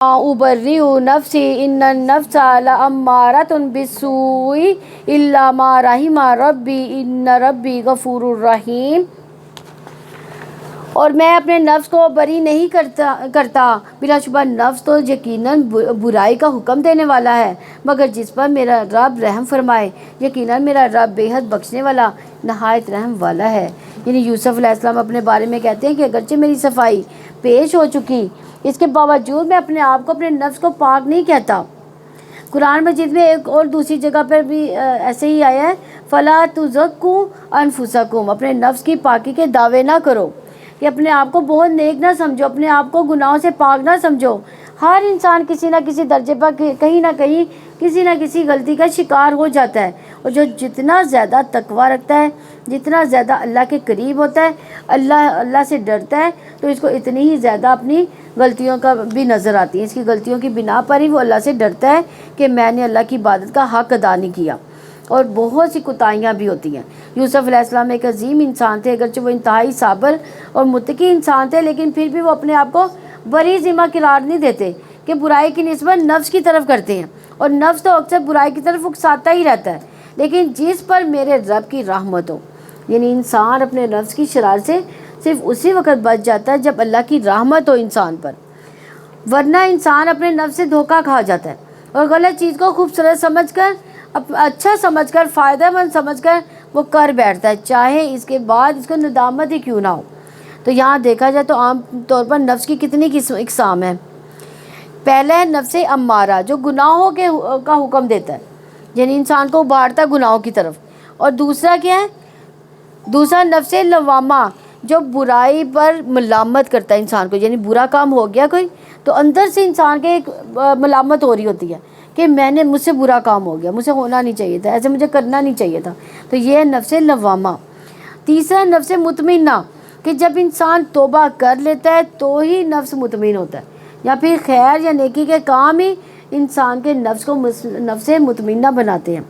ابرئ نفسی ان النفس لامارۃ بالسوء الا ما رحم ربی ان ربی غفور الرحیم۔ اور میں اپنے نفس کو بری نہیں کرتا، بلا شبہ نفس تو یقیناً برائی کا حکم دینے والا ہے، مگر جس پر میرا رب رحم فرمائے، یقیناً میرا رب بے حد بخشنے والا نہایت رحم والا ہے۔ یعنی یوسف علیہ السلام اپنے بارے میں کہتے ہیں کہ اگرچہ میری صفائی پیش ہو چکی، اس کے باوجود میں اپنے آپ کو، اپنے نفس کو پاک نہیں کہتا۔ قرآن مجید میں ایک اور دوسری جگہ پر بھی ایسے ہی آیا ہے، فَلَا تُزَكُّوا أَنفُسَكُمْ، اپنے نفس کی پاکی کے دعوے نہ کرو، کہ اپنے آپ کو بہت نیک نہ سمجھو، اپنے آپ کو گناہوں سے پاک نہ سمجھو۔ ہر انسان کسی نہ کسی درجے پر کہیں نہ کہیں کسی نہ کسی غلطی کا شکار ہو جاتا ہے، اور جو جتنا زیادہ تقویٰ رکھتا ہے، جتنا زیادہ اللہ کے قریب ہوتا ہے، اللہ سے ڈرتا ہے، تو اس کو اتنی ہی زیادہ اپنی غلطیوں کا بھی نظر آتی ہے۔ اس کی غلطیوں کی بنا پر ہی وہ اللہ سے ڈرتا ہے کہ میں نے اللہ کی عبادت کا حق ادا نہیں کیا، اور بہت سی کوتاہیاں بھی ہوتی ہیں۔ یوسف علیہ السلام ایک عظیم انسان تھے، اگرچہ وہ انتہائی صابر اور متقی انسان تھے، لیکن پھر بھی وہ اپنے آپ کو بری ذمہ قرار نہیں دیتے کہ برائی کی نسبت نفس کی طرف کرتے ہیں، اور نفس تو اکثر برائی کی طرف اکساتا ہی رہتا ہے۔ لیکن جس پر میرے رب کی رحمت ہو، یعنی انسان اپنے نفس کی شرارت سے صرف اسی وقت بچ جاتا ہے جب اللہ کی رحمت ہو انسان پر، ورنہ انسان اپنے نفس سے دھوکہ کھا جاتا ہے، اور غلط چیز کو خوبصورت سمجھ کر، اچھا سمجھ کر، فائدہ مند سمجھ کر وہ کر بیٹھتا ہے، چاہے اس کے بعد اس کو ندامت ہی کیوں نہ ہو۔ تو یہاں دیکھا جائے تو عام طور پر نفس کی کتنی اقسام ہیں۔ پہلا ہے نفس امارہ، جو گناہوں کا حکم دیتا ہے، یعنی انسان کو ابھارتا ہے گناہوں کی طرف۔ اور دوسرا کیا ہے؟ دوسرا نفس لوامہ، جو برائی پر ملامت کرتا ہے انسان کو، یعنی برا کام ہو گیا کوئی تو اندر سے انسان کے ایک ملامت ہو رہی ہوتی ہے کہ مجھ سے برا کام ہو گیا، مجھ سے ہونا نہیں چاہیے تھا، ایسے مجھے کرنا نہیں چاہیے تھا، تو یہ ہے نفس لوامہ۔ تیسرا نفس مطمئنہ، کہ جب انسان توبہ کر لیتا ہے تو ہی نفس مطمئن ہوتا ہے، یا پھر خیر یا نیکی کے کام ہی انسان کے نفس کو نفس مطمئنہ بناتے ہیں۔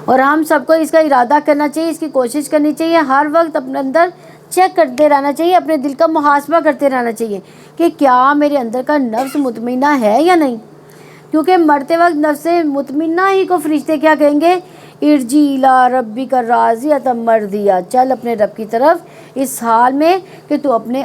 اور ہم سب کو اس کا ارادہ کرنا چاہیے، اس کی کوشش کرنی چاہیے، ہر وقت اپنے اندر چیک کرتے رہنا چاہیے، اپنے دل کا محاسبہ کرتے رہنا چاہیے کہ کیا میرے اندر کا نفس مطمئنہ ہے یا نہیں، کیونکہ مرتے وقت نفس مطمئنہ ہی کو فرشتے کیا کہیں گے؟ ارجی الی ربک راضیۃ مرضیہ، چل اپنے رب کی طرف اس حال میں کہ تو اپنے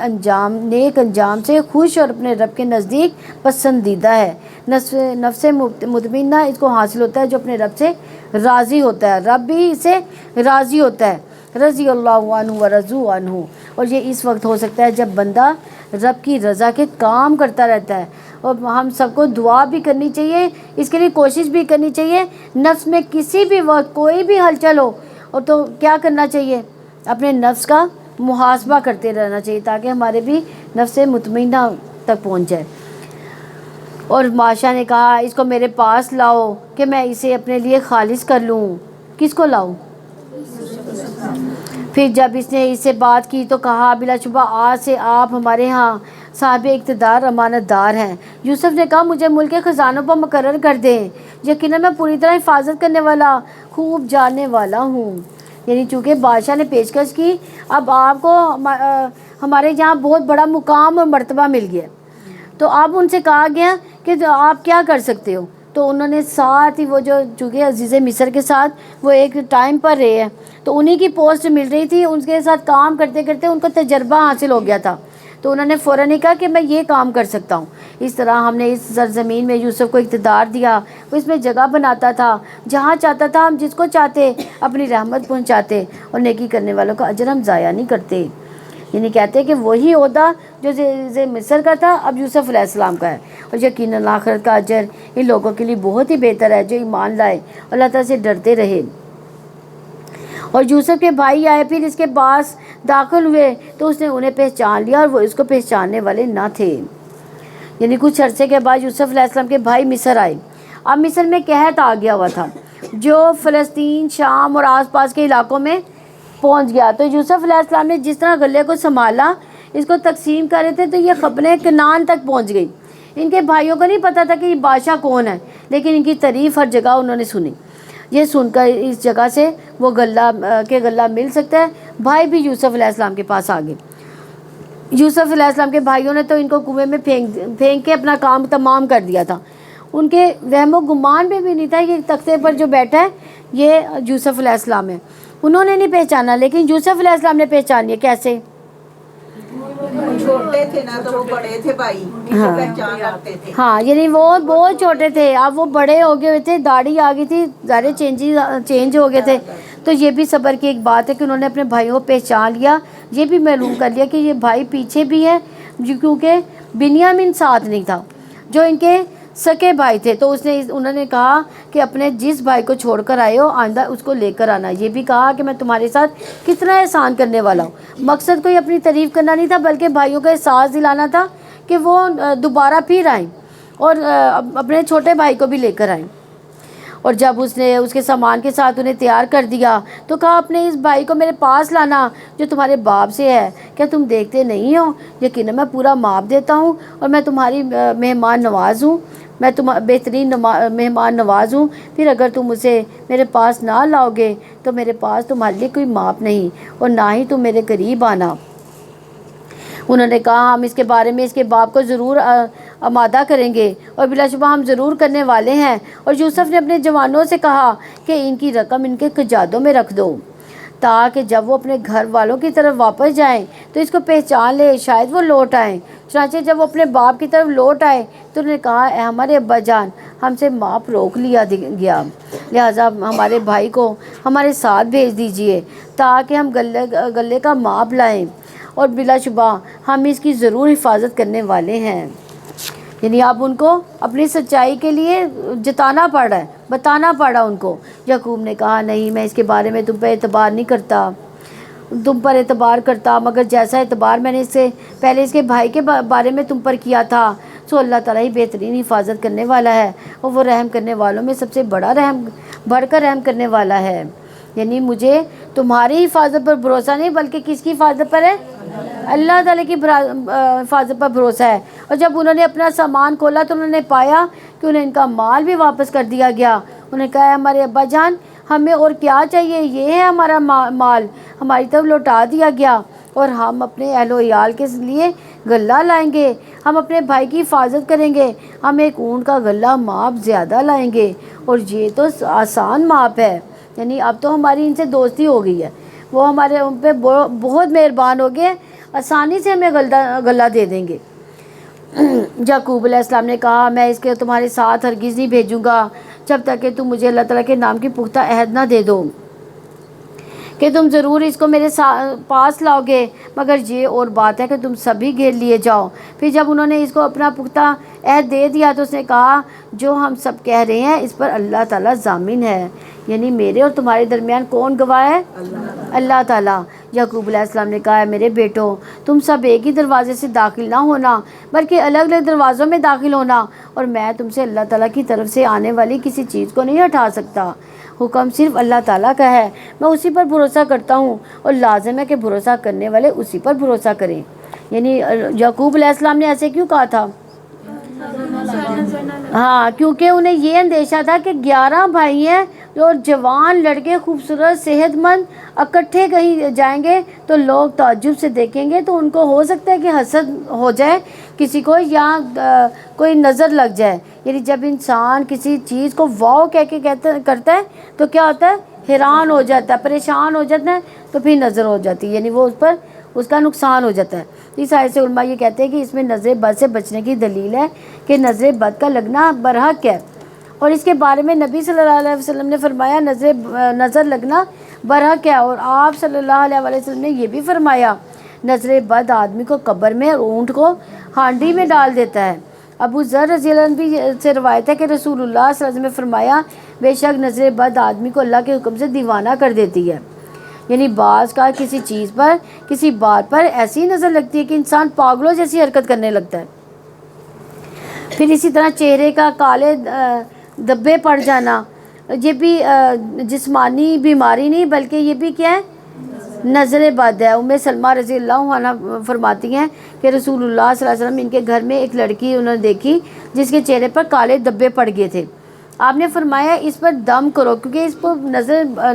نیک انجام سے خوش اور اپنے رب کے نزدیک پسندیدہ ہے۔ نفس مطمئنہ اس کو حاصل ہوتا ہے جو اپنے رب سے راضی ہوتا ہے، رب بھی اس سے راضی ہوتا ہے، رضی اللہ عنہ ورضوا عنہ۔ اور یہ اس وقت ہو سکتا ہے جب بندہ رب کی رضا کے کام کرتا رہتا ہے۔ اور ہم سب کو دعا بھی کرنی چاہیے، اس کے لیے کوشش بھی کرنی چاہیے، نفس میں کسی بھی وقت کوئی بھی ہلچل ہو اور تو کیا کرنا چاہیے؟ اپنے نفس کا محاسبہ کرتے رہنا چاہیے تاکہ ہمارے بھی نفس مطمئنہ تک پہنچ جائے۔ اور بادشاہ نے کہا اس کو میرے پاس لاؤ کہ میں اسے اپنے لیے خالص کر لوں۔ کس کو لاؤ؟ پھر جب اس نے اس سے بات کی تو کہا بلا شبہ آج سے آپ ہمارے ہاں صاحب اقتدار امانت دار ہیں۔ یوسف نے کہا مجھے ملک کے خزانوں پر مقرر کر دیں، یقیناً میں پوری طرح حفاظت کرنے والا، خوب جاننے والا ہوں۔ یعنی چونکہ بادشاہ نے پیشکش کی، اب آپ کو ہمارے یہاں بہت بڑا مقام اور مرتبہ مل گیا، تو اب ان سے کہا گیا کہ آپ کیا کر سکتے ہو۔ تو انہوں نے ساتھ ہی وہ جو چونکہ عزیز مصر کے ساتھ وہ ایک ٹائم پر رہے ہیں تو انہی کی پوسٹ مل رہی تھی، ان کے ساتھ کام کرتے کرتے ان کو تجربہ حاصل ہو گیا تھا، تو انہوں نے فوراً ہی کہا کہ میں یہ کام کر سکتا ہوں۔ اس طرح ہم نے اس سرزمین میں یوسف کو اقتدار دیا، وہ اس میں جگہ بناتا تھا، جہاں چاہتا تھا ہم جس کو چاہتے اپنی رحمت پہنچاتے، اور نیکی کرنے والوں کا اجر ہم ضائع نہیں کرتے۔ یعنی کہتے ہیں کہ وہی عہدہ جو مصر کا تھا اب یوسف علیہ السلام کا ہے، اور یقیناً آخرت کا اجر ان لوگوں کے لیے بہت ہی بہتر ہے جو ایمان لائے، اللہ تعالیٰ سے ڈرتے رہے۔ اور یوسف کے بھائی آئے، پھر اس کے پاس داخل ہوئے تو اس نے انہیں پہچان لیا اور وہ اس کو پہچاننے والے نہ تھے۔ یعنی کچھ عرصے کے بعد یوسف علیہ السلام کے بھائی مصر آئے۔ اب مصر میں قحط آ گیا ہوا تھا جو فلسطین، شام اور آس پاس کے علاقوں میں پہنچ گیا، تو یوسف علیہ السلام نے جس طرح غلے کو سنبھالا، اس کو تقسیم کر رہے تھے تو یہ خبریں کنعان تک پہنچ گئی۔ ان کے بھائیوں کو نہیں پتا تھا کہ یہ بادشاہ کون ہے، لیکن ان کی تعریف ہر جگہ انہوں نے سنی۔ یہ سن کر اس جگہ سے وہ غلہ مل سکتا ہے، بھائی بھی یوسف علیہ السلام کے پاس آ گئے۔ یوسف علیہ السلام کے بھائیوں نے تو ان کو کنویں میں پھینک کے اپنا کام تمام کر دیا تھا. ان کے وہم و گمان میں بھی نہیں تھا کہ تختے پر جو بیٹھا ہے یہ یوسف علیہ السلام ہے. انہوں نے نہیں پہچانا، لیکن یوسف علیہ السلام نے پہچان لیا. کیسے؟ چھوٹے تھے نا تو وہ بڑے تھے بھائی، پہچان رکھتے تھے. ہاں، یعنی وہ بہت چھوٹے تھے، اب وہ بڑے ہو گئے تھے، داڑھی آ گئی تھی، ظاہر چینج ہو گئے تھے. تو یہ بھی صبر کی ایک بات ہے کہ انہوں نے اپنے بھائیوں کو پہچان لیا، یہ بھی معلوم کر لیا کہ یہ بھائی پیچھے بھی ہے، کیونکہ بنیامین ساتھ نہیں تھا جو ان کے سکے بھائی تھے. تو انہوں نے کہا کہ اپنے جس بھائی کو چھوڑ کر آئے ہو آئندہ اس کو لے کر آنا. یہ بھی کہا کہ میں تمہارے ساتھ کتنا احسان کرنے والا ہوں. مقصد کوئی اپنی تعریف کرنا نہیں تھا، بلکہ بھائیوں کا احساس دلانا تھا کہ وہ دوبارہ پھر آئیں اور اپنے چھوٹے بھائی کو بھی لے کر آئیں. اور جب اس نے اس کے سامان کے ساتھ انہیں تیار کر دیا تو کہا اپنے اس بھائی کو میرے پاس لانا جو تمہارے باپ سے ہے. کیا تم دیکھتے نہیں ہو یقیناً میں پورا ماپ دیتا ہوں اور میں تمہاری مہمان نواز ہوں، میں بہترین مہمان نواز ہوں. پھر اگر تم اسے میرے پاس نہ لاؤ گے تو میرے پاس تمہارے لیے کوئی ماپ نہیں اور نہ ہی تم میرے قریب آنا. انہوں نے کہا ہم اس کے بارے میں اس کے باپ کو ضرور آمادہ کریں گے اور بلا شبہ ہم ضرور کرنے والے ہیں. اور یوسف نے اپنے جوانوں سے کہا کہ ان کی رقم ان کے کجادوں میں رکھ دو تاکہ جب وہ اپنے گھر والوں کی طرف واپس جائیں تو اس کو پہچان لے، شاید وہ لوٹ آئیں. چنانچہ جب وہ اپنے باپ کی طرف لوٹ آئے تو انہوں نے کہا اے ہمارے ابا جان، ہم سے ماپ روک لیا گیا، لہٰذا ہمارے بھائی کو ہمارے ساتھ بھیج دیجئے تاکہ ہم گلے کا ماپ لائیں، اور بلا شبہ ہم اس کی ضرور حفاظت کرنے والے ہیں. یعنی اب ان کو اپنی سچائی کے لیے جتانا پڑ رہا ہے، بتانا پڑا ان کو. یعقوب نے کہا نہیں، میں اس کے بارے میں تم پر اعتبار نہیں کرتا، تم پر اعتبار کرتا، مگر جیسا اعتبار میں نے اس سے پہلے اس کے بھائی کے بارے میں تم پر کیا تھا سو اللہ تعالیٰ ہی بہترین حفاظت کرنے والا ہے، اور وہ رحم کرنے والوں میں سب سے بڑھ کر رحم کرنے والا ہے. یعنی مجھے تمہاری حفاظت پر بھروسہ نہیں بلکہ کس کی حفاظت پر ہے؟ اللہ تعالیٰ کی حفاظت پر بھروسہ ہے. اور جب انہوں نے اپنا سامان کھولا تو انہوں نے پایا کہ انہیں ان کا مال بھی واپس کر دیا گیا. انہوں نے کہا ہمارے ابا جان، ہمیں اور کیا چاہیے، یہ ہے ہمارا مال، ہماری طرف لوٹا دیا گیا، اور ہم اپنے اہل و عیال کے لیے غلہ لائیں گے، ہم اپنے بھائی کی حفاظت کریں گے، ہم ایک اونٹ کا غلہ ماپ زیادہ لائیں گے، اور یہ تو آسان ماپ ہے. یعنی اب تو ہماری ان سے دوستی ہو گئی ہے، وہ ہمارے ان پہ بہت مہربان ہو گئے، آسانی سے ہمیں غلہ دے دیں گے. یعقوب علیہ السلام نے کہا میں اس کے تمہارے ساتھ ہرگز نہیں بھیجوں گا جب تک کہ تم مجھے اللہ تعالیٰ کے نام کی پختہ عہد نہ دے دو کہ تم ضرور اس کو میرے پاس لاؤ گے، مگر یہ اور بات ہے کہ تم سبھی گھیر لیے جاؤ. پھر جب انہوں نے اس کو اپنا پختہ عہد دے دیا تو اس نے کہا جو ہم سب کہہ رہے ہیں اس پر اللہ تعالیٰ ضامن ہے. یعنی میرے اور تمہارے درمیان کون گواہ ہے؟ اللہ تعالیٰ. یعقوب علیہ السلام نے کہا میرے بیٹو، تم سب ایک ہی دروازے سے داخل نہ ہونا بلکہ الگ الگ دروازوں میں داخل ہونا، اور میں تم سے اللہ تعالیٰ کی طرف سے آنے والی کسی چیز کو نہیں ہٹا سکتا. حکم صرف اللہ تعالیٰ کا ہے، میں اسی پر بھروسہ کرتا ہوں، اور لازم ہے کہ بھروسہ کرنے والے اسی پر بھروسہ کریں. یعنی یعقوب علیہ السلام نے ایسے کیوں کہا تھا؟ ہاں، کیونکہ انہیں یہ اندیشہ تھا کہ 11 بھائی ہیں اور جوان لڑکے خوبصورت صحت مند اکٹھے کہیں جائیں گے تو لوگ تعجب سے دیکھیں گے، تو ان کو ہو سکتا ہے کہ حسد ہو جائے کسی کو، یا کوئی نظر لگ جائے. یعنی جب انسان کسی چیز کو واو کہہ کے کرتا ہے تو کیا ہوتا ہے؟ حیران ہو جاتا ہے، پریشان ہو جاتا ہے، تو پھر نظر ہو جاتی ہے، یعنی وہ اس کا نقصان ہو جاتا ہے. اس آیت سے علماء یہ کہتے ہیں کہ اس میں نظر بد سے بچنے کی دلیل ہے کہ نظر بد کا لگنا برحق ہے، اور اس کے بارے میں نبی صلی اللہ علیہ وسلم نے فرمایا نظر لگنا برحق ہے. اور آپ صلی اللہ علیہ وسلم نے یہ بھی فرمایا نظر بد آدمی کو قبر میں اور اونٹ کو ہانڈی میں ڈال دیتا ہے. ابو ذر رضی اللہ عنہ بھی سے روایت ہے کہ رسول اللہ صلی اللہ علیہ وسلم نے فرمایا بے شک نظر بد آدمی کو اللہ کے حکم سے دیوانہ کر دیتی ہے. یعنی بعض کا کسی چیز پر کسی بات پر ایسی نظر لگتی ہے کہ انسان پاگلوں جیسی حرکت کرنے لگتا ہے. پھر اسی طرح چہرے کا کالے دبے پڑ جانا، یہ بھی جسمانی بیماری نہیں بلکہ یہ بھی کیا ہے؟ نظر بد ہے. ام سلمہ رضی اللہ عنہ فرماتی ہیں کہ رسول اللہ صلی اللہ علیہ وسلم ان کے گھر میں ایک لڑکی انہوں نے دیکھی جس کے چہرے پر کالے دبے پڑ گئے تھے. آپ نے فرمایا اس پر دم کرو کیونکہ اس پر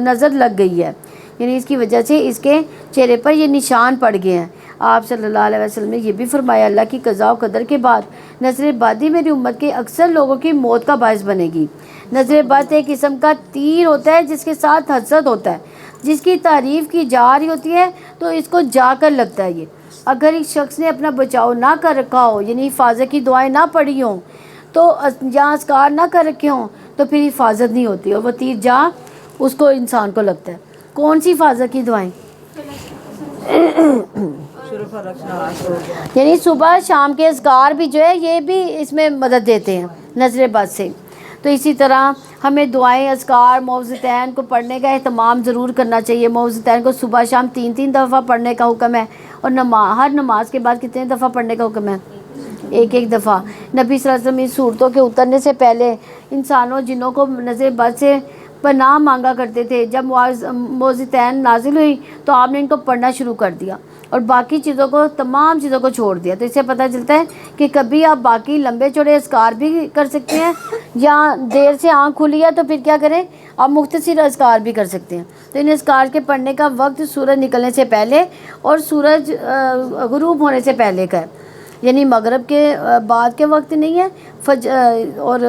نظر لگ گئی ہے، یعنی اس کی وجہ سے اس کے چہرے پر یہ نشان پڑ گئے ہیں. آپ صلی اللہ علیہ وسلم نے یہ بھی فرمایا اللہ کی قضاء و قدر کے بعد نظر بادی میری امت کے اکثر لوگوں کی موت کا باعث بنے گی۔ نظر بد ایک قسم کا تیر ہوتا ہے جس کے ساتھ حسد ہوتا ہے، جس کی تعریف کی جا رہی ہوتی ہے تو اس کو جا کر لگتا ہے۔ یہ اگر ایک شخص نے اپنا بچاؤ نہ کر رکھا ہو، یعنی حفاظت کی دعائیں نہ پڑھی ہوں، تو جہاں اذکار نہ کر رکھے ہوں تو پھر حفاظت نہیں ہوتی اور وہ تیر جہاں اس کو انسان کو لگتا ہے۔ کون سی حفاظت کی دعائیں؟ یعنی صبح شام کے اذکار بھی جو ہے یہ بھی اس میں مدد دیتے ہیں نظر بد سے۔ تو اسی طرح ہمیں دعائیں اذکار معوذتین کو پڑھنے کا اہتمام ضرور کرنا چاہیے۔ معوذتین کو صبح شام 3 دفعہ پڑھنے کا حکم ہے، اور ہر نماز کے بعد کتنے دفعہ پڑھنے کا حکم ہے؟ ایک دفعہ۔ نبی صلی اللہ علیہ وسلم اس صورتوں کے اترنے سے پہلے انسانوں جنوں کو نظر بد سے پناہ مانگا کرتے تھے۔ جب معوذتین نازل ہوئی تو آپ نے ان کو پڑھنا شروع کر دیا اور باقی چیزوں کو، تمام چیزوں کو چھوڑ دیا۔ تو اس سے پتہ چلتا ہے کہ کبھی آپ باقی لمبے چوڑے اذکار بھی کر سکتے ہیں، یا دیر سے آنکھ کھلی ہے تو پھر کیا کریں، آپ مختصر اذکار بھی کر سکتے ہیں۔ تو ان اذکار کے پڑھنے کا وقت سورج نکلنے سے پہلے اور سورج غروب ہونے سے پہلے کا ہے، یعنی مغرب کے بعد کے وقت نہیں ہے، اور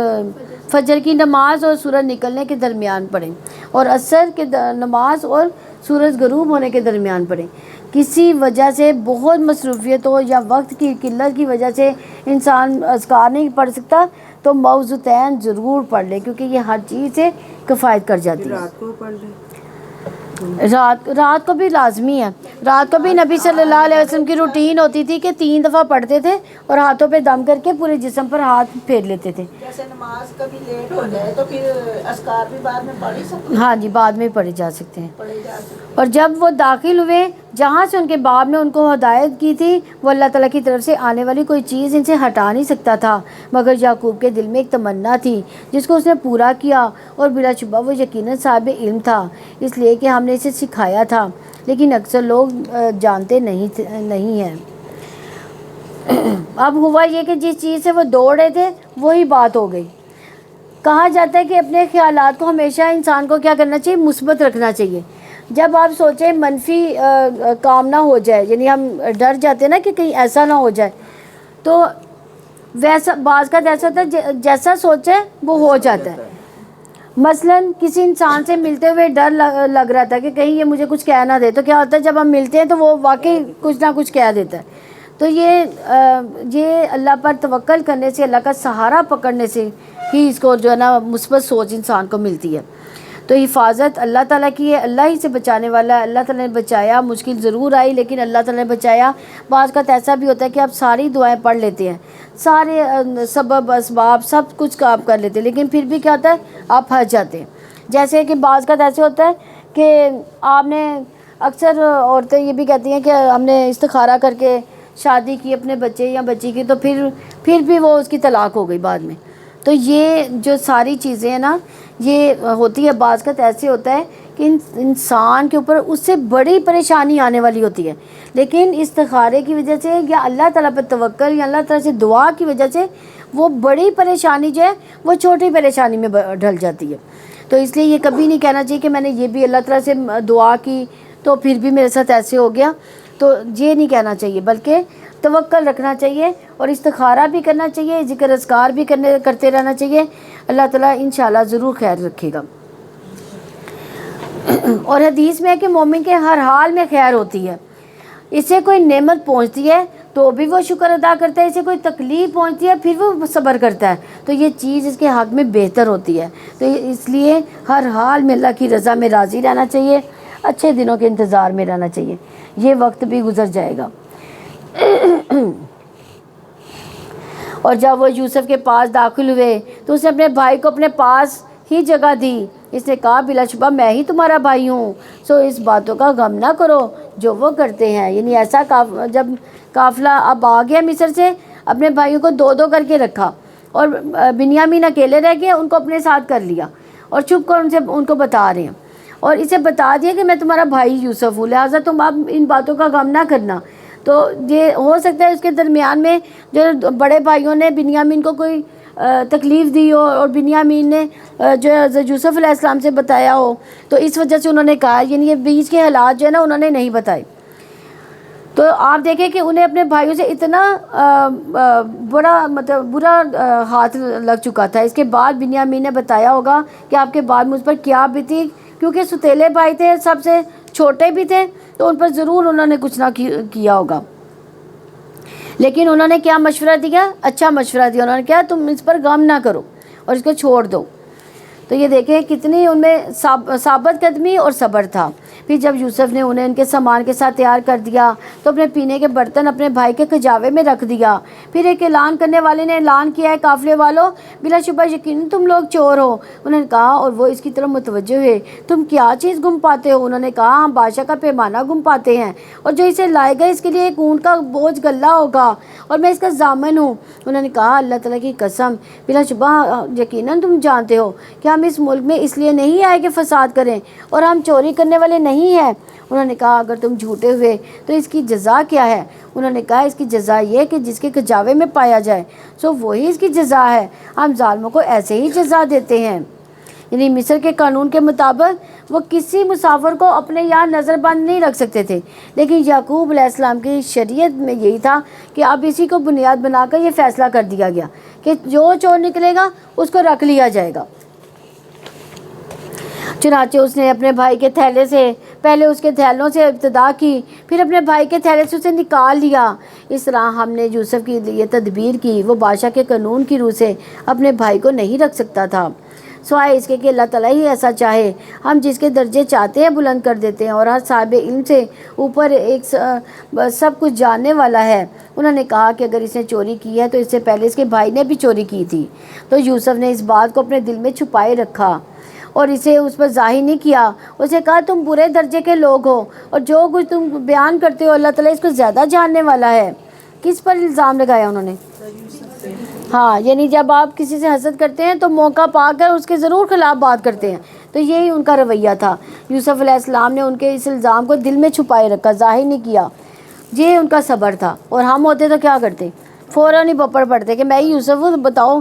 فجر کی نماز اور سورج نکلنے کے درمیان پڑھیں، اور عصر کے نماز اور سورج غروب ہونے کے درمیان پڑھیں۔ کسی وجہ سے بہت مصروفیت ہو یا وقت کی قلت کی وجہ سے انسان اذکار نہیں پڑھ سکتا تو معوذتین ضرور پڑھ لے، کیونکہ یہ ہر چیز سے کفایت کر جاتی ہے۔ رات کو پڑھ لیں، رات کو بھی لازمی ہے۔ رات کو بھی نبی صلی اللہ علیہ وسلم کی روٹین ہوتی تھی کہ 3 دفعہ پڑھتے تھے اور ہاتھوں پہ دم کر کے پورے جسم پر ہاتھ پھیر لیتے تھے۔ جیسے نماز کبھی لیٹ ہو جائے تو پھر اذکار بھی بعد میں پڑھ ہی سکتے ہیں، ہاں جی، بعد میں پڑھے جا سکتے ہیں۔ پڑھے جا سکتے ہیں۔ اور جب وہ داخل ہوئے جہاں سے ان کے باپ نے ان کو ہدایت کی تھی، وہ اللہ تعالیٰ کی طرف سے آنے والی کوئی چیز ان سے ہٹا نہیں سکتا تھا، مگر یعقوب کے دل میں ایک تمنا تھی جس کو اس نے پورا کیا، اور بلا شبہ وہ یقیناً صاحب علم تھا، اس لیے کہ ہم نے اسے سکھایا تھا، لیکن اکثر لوگ جانتے نہیں ہیں۔ اب ہوا یہ کہ جس چیز سے وہ دوڑ رہے تھے وہی بات ہو گئی۔ کہا جاتا ہے کہ اپنے خیالات کو ہمیشہ انسان کو کیا کرنا چاہیے، مثبت رکھنا چاہیے۔ جب آپ سوچیں منفی کام نہ ہو جائے، یعنی ہم ڈر جاتے ہیں نا کہ کہیں ایسا نہ ہو جائے، تو ویسا بعض کا ایسا ہوتا ہے جیسا سوچے وہ ہو جاتا ہے۔ مثلاً کسی انسان سے ملتے ہوئے ڈر لگ رہا تھا کہ کہیں یہ مجھے کچھ کہہ نہ دے، تو کیا ہوتا ہے جب ہم ملتے ہیں تو وہ واقعی کچھ نہ کچھ کہہ دیتا ہے۔ تو یہ اللہ پر توکل کرنے سے، اللہ کا سہارا پکڑنے سے ہی اس کو جو ہے نا مثبت سوچ انسان کو ملتی ہے۔ تو حفاظت اللہ تعالیٰ کی ہے، اللہ ہی سے بچانے والا ہے۔ اللہ تعالیٰ نے بچایا، مشکل ضرور آئی لیکن اللہ تعالیٰ نے بچایا۔ بعض کا ایسا بھی ہوتا ہے کہ آپ ساری دعائیں پڑھ لیتے ہیں، سارے سبب اسباب سب کچھ کا آپ کر لیتے ہیں، لیکن پھر بھی کیا ہوتا ہے، آپ پھنس جاتے ہیں۔ جیسے کہ بعض کا ایسے ہوتا ہے کہ آپ نے، اکثر عورتیں یہ بھی کہتی ہیں کہ ہم نے استخارہ کر کے شادی کی اپنے بچے یا بچی کی، تو پھر بھی وہ اس کی طلاق ہو گئی بعد میں۔ تو یہ جو ساری چیزیں ہیں نا، یہ ہوتی ہے، بعض کا ایسے ہوتا ہے کہ انسان کے اوپر اس سے بڑی پریشانی آنے والی ہوتی ہے، لیکن استخارے کی وجہ سے یا اللہ تعالیٰ پر توکل یا اللہ تعالیٰ سے دعا کی وجہ سے وہ بڑی پریشانی جو ہے وہ چھوٹی پریشانی میں ڈھل جاتی ہے۔ تو اس لیے یہ کبھی نہیں کہنا چاہیے کہ میں نے یہ بھی اللہ تعالیٰ سے دعا کی تو پھر بھی میرے ساتھ ایسے ہو گیا، تو یہ نہیں کہنا چاہیے، بلکہ توکل رکھنا چاہیے اور استخارہ بھی کرنا چاہیے، ذکر اذکار بھی کرتے رہنا چاہیے۔ اللہ تعالیٰ انشاءاللہ ضرور خیر رکھے گا۔ اور حدیث میں ہے کہ مومن کے ہر حال میں خیر ہوتی ہے، اسے کوئی نعمت پہنچتی ہے تو بھی وہ شکر ادا کرتا ہے، اسے کوئی تکلیف پہنچتی ہے پھر وہ صبر کرتا ہے، تو یہ چیز اس کے حق میں بہتر ہوتی ہے۔ تو اس لیے ہر حال میں اللہ کی رضا میں راضی رہنا چاہیے، اچھے دنوں کے انتظار میں رہنا چاہیے، یہ وقت بھی گزر جائے گا۔ اور جب وہ یوسف کے پاس داخل ہوئے تو اس نے اپنے بھائی کو اپنے پاس ہی جگہ دی، اس نے کہا بلا شبہ میں ہی تمہارا بھائی ہوں، سو اس باتوں کا غم نہ کرو جو وہ کرتے ہیں۔ یعنی ایسا جب قافلہ اب آ گیا مصر سے، اپنے بھائیوں کو 2 کر کے رکھا، اور بنیامین اکیلے رہ گئے، ان کو اپنے ساتھ کر لیا اور چھپ کر ان کو بتا رہے ہیں، اور اسے بتا دیا کہ میں تمہارا بھائی یوسف ہوں، لہٰذا تم اب ان باتوں کا غم نہ کرنا۔ تو یہ ہو سکتا ہے اس کے درمیان میں جو بڑے بھائیوں نے بنیامین کو کوئی تکلیف دی ہو اور بنیامین نے جو یوسف علیہ السلام سے بتایا ہو، تو اس وجہ سے انہوں نے کہا، یعنی یہ بیچ کے حالات جو ہے نا انہوں نے نہیں بتائے۔ تو آپ دیکھیں کہ انہیں اپنے بھائیوں سے اتنا بڑا مطلب برا ہاتھ لگ چکا تھا. اس کے بعد بنیامین نے بتایا ہوگا کہ آپ کے بعد مجھ پر کیا بیتی, کیونکہ ستیلے بھائی تھے, سب سے چھوٹے بھی تھے, تو ان پر ضرور انہوں نے کچھ نہ کیا ہوگا. لیکن انہوں نے کیا مشورہ دیا؟ اچھا مشورہ دیا. انہوں نے کہا تم اس پر غم نہ کرو اور اس کو چھوڑ دو. تو یہ دیکھیں کتنی ان میں ثابت قدمی اور صبر تھا. پھر جب یوسف نے انہیں ان کے سامان کے ساتھ تیار کر دیا تو اپنے پینے کے برتن اپنے بھائی کے کجاوے میں رکھ دیا. پھر ایک اعلان کرنے والے نے اعلان کیا ہے, قافلے والوں بلا شبہ یقیناً تم لوگ چور ہو. انہوں نے کہا, اور وہ اس کی طرف متوجہ ہوئے, تم کیا چیز گم پاتے ہو؟ انہوں نے کہا, ہم بادشاہ کا پیمانہ گم پاتے ہیں, اور جو اسے لائے گا اس کے لیے ایک اونٹ کا بوجھ گلہ ہوگا, اور میں اس کا ضامن ہوں. انہوں نے کہا, اللہ تعالیٰ کی قسم, بلا شبہ یقیناً تم جانتے ہو کہ ہم اس ملک میں اس لیے نہیں آئے کہ فساد کریں, اور ہم چوری کرنے والے نہیں ہیں. انہوں نے کہا, اگر تم جھوٹے ہوئے تو اس کی جزا کیا ہے؟ انہوں نے کہا, اس کی جزا یہ کہ جس کے کجاوے میں پایا جائے سو وہی اس کی جزا ہے. ہم ظالموں کو ایسے ہی جزا دیتے ہیں. یعنی مصر کے قانون کے مطابق وہ کسی مسافر کو اپنے یہاں نظر بند نہیں رکھ سکتے تھے, لیکن یعقوب علیہ السلام کی شریعت میں یہی تھا کہ اب اسی کو بنیاد بنا کر یہ فیصلہ کر دیا گیا کہ جو چور نکلے گا اس کو رکھ لیا جائے گا. چنانچہ اس نے اپنے بھائی کے تھیلے سے پہلے اس کے تھیلوں سے ابتدا کی, پھر اپنے بھائی کے تھیلے سے اسے نکال لیا. اس طرح ہم نے یوسف کی یہ تدبیر کی, وہ بادشاہ کے قانون کی روح سے اپنے بھائی کو نہیں رکھ سکتا تھا, سوائے اس کے کہ اللہ تعالیٰ ہی ایسا چاہے. ہم جس کے درجے چاہتے ہیں بلند کر دیتے ہیں, اور ہر صاحب علم سے اوپر ایک سب کچھ جاننے والا ہے. انہوں نے کہا کہ اگر اس نے چوری کی ہے تو اس سے پہلے اس کے بھائی نے بھی چوری کی تھی. تو یوسف نے اس بات کو اپنے دل میں چھپائے رکھا اور اسے اس پر ظاہر نہیں کیا. اسے کہا, تم برے درجے کے لوگ ہو, اور جو کچھ تم بیان کرتے ہو اللہ تعالیٰ اس کو زیادہ جاننے والا ہے. کس پر الزام لگایا انہوں نے؟ ہاں, یعنی جب آپ کسی سے حسد کرتے ہیں تو موقع پا کر اس کے ضرور خلاف بات کرتے ہیں. تو یہی ان کا رویہ تھا. یوسف علیہ السلام نے ان کے اس الزام کو دل میں چھپائے رکھا, ظاہر نہیں کیا. یہ ان کا صبر تھا. اور ہم ہوتے تو کیا کرتے؟ فوراً ہی بپڑ پڑتے کہ میں ہی یوسف ہوں, بتاؤ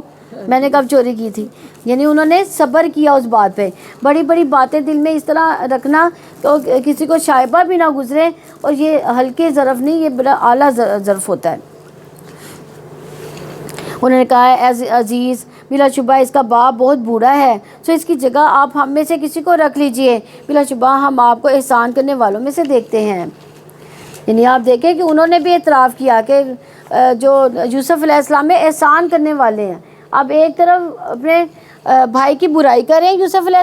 میں نے کب چوری کی تھی. یعنی انہوں نے صبر کیا اس بات پہ. بڑی بڑی باتیں دل میں اس طرح رکھنا تو کسی کو شائبہ بھی نہ گزرے, اور یہ ہلکے ظرف نہیں, یہ بڑا اعلیٰ ظرف ہوتا ہے. انہوں نے کہا, اے عزیز, بلا شبہ اس کا باپ بہت بوڑھا ہے, سو اس کی جگہ آپ ہم میں سے کسی کو رکھ لیجئے. بلا شبہ ہم آپ کو احسان کرنے والوں میں سے دیکھتے ہیں. یعنی آپ دیکھیں کہ انہوں نے بھی اعتراف کیا کہ جو یوسف علیہ السلام میں احسان کرنے والے ہیں. اب ایک طرف اپنے بھائی کی برائی کر رہے ہیں یوسف علیہ